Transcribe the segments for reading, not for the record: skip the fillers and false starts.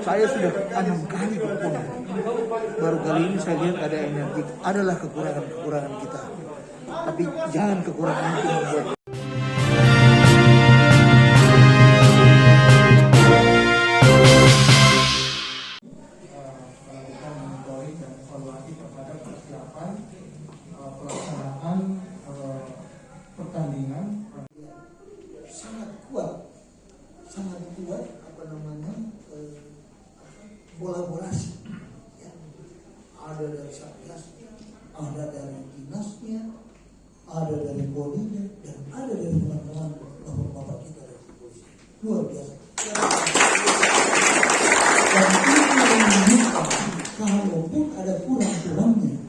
Saya sudah 6 kali berpon. Baru kali ini saya lihat ada energi. Adalah kekurangan kita. Tapi jangan kekurangan itu membuat pelaksanaan pertandingan sangat kuat kolaborasi ya. Ada dari satgasnya, ada dari dinasnya, ada dari bodinya, dan ada dari teman-teman bapak-bapak kita dari polisi. Luar biasa. Dan ini menunjukkan kalaupun ada kurang-kurangnya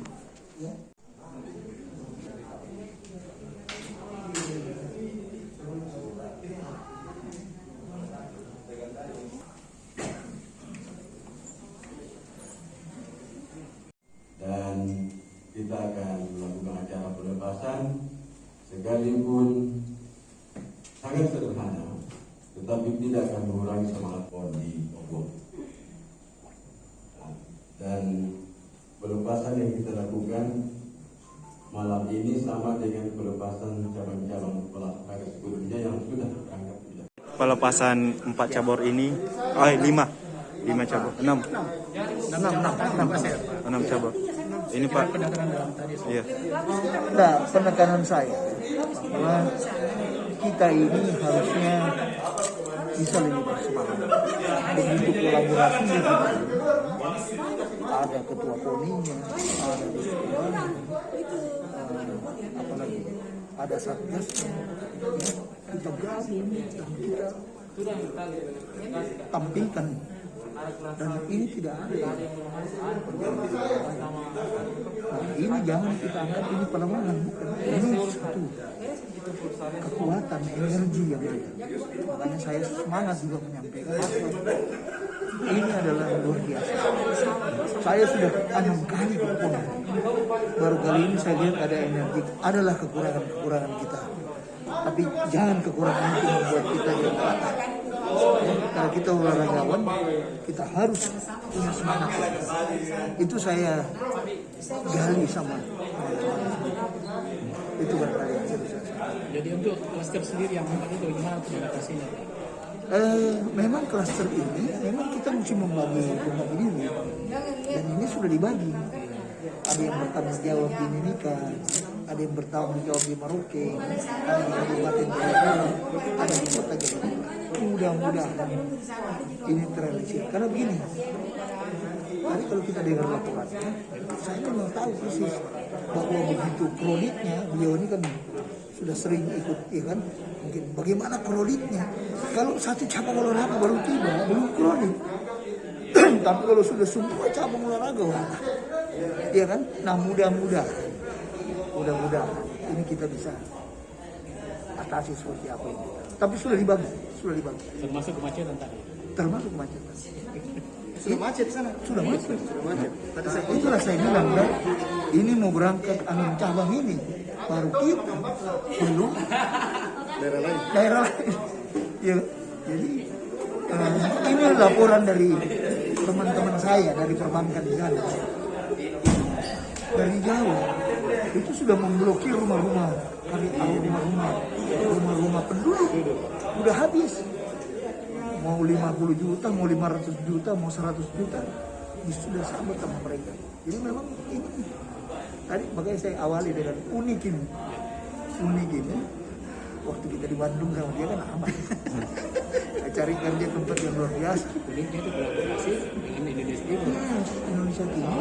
ya. Dan kita akan melakukan acara pelepasan sekalipun sangat sederhana, tetapi tidak akan mengurangi semangat PON di Bogor. Dan pelepasan yang kita lakukan malam ini sama dengan pelepasan cabang-cabang olahraga sebelumnya yang sudah terangkat. Pelepasan 4 cabur ini, 5 cabur, 6 cabur. Ini Pak, iya. Nah, penekanan saya bahwa kita ini harusnya bisa lebih bersemangat. Begitu kolaborasi kita, ada ketua poninya, ada dewan, apalagi ada satgasnya. Kita gabung dan kita tampilkan. Dan ini tidak ada. Nah, ini jangan kita anggap ini pelemahan, bukan. Ini satu kekuatan, energi yang ada. Makanya saya semangat juga menyampaikan. Ini adalah luar biasa. Saya sudah 6 kali berpon. Baru kali ini saya lihat ada energi. Adalah kekurangan kita. Tapi jangan kekurangan itu membuat kita jadi patah. Kalau kita olahragawan, kita harus punya semangat. Itu saya gali sama. Itu barangkali yang harus saya. Jadi untuk klaster sendiri yang itu bagaimana untuk mengatasinya? Memang klaster ini, memang kita mesti membagi diri. Dan ini sudah dibagi. Ada yang bertanggung jawab di Mimika, ada yang bertanggung jawab di Merauke, ada di Kabupaten Jayapura, ada di Kota Jayapura. Mudah-mudahan ini terrealisasi. Karena begini, tadi kalau kita dengar laporannya, saya memang tahu persis bahwa begitu kroniknya, beliau ini kan sudah sering ikut, ya kan? Mungkin bagaimana kroniknya? Kalau satu cabang olahraga baru tiba, belum kronik. Tapi kalau sudah semua cabang olahraga, ya kan? Nah mudah-mudahan ini kita bisa atasi seperti apa ini. Tapi sudah dibagi. Termasuk kemacetan tadi. Termasuk kemacetan. Sudah macet sana. Sudah macet. Itulah saya bilang, ini mau berangkat angin cabang ini, baru kita belum daerah lain. Ya, jadi ini laporan dari teman-teman saya dari perbankan di sana. Dari jauh itu sudah memblokir rumah-rumah penduduk, udah habis. Mau 50 juta, mau 500 juta, mau 100 juta, sudah sama mereka. Jadi memang ini tadi makanya saya awali dengan unik ini. Waktu kita di Bandung sama dia kan aman. Saya carikan dia tempat yang luar biasa. Uniknya itu kolaborasi dengan Indonesia Timur. Indonesia Timur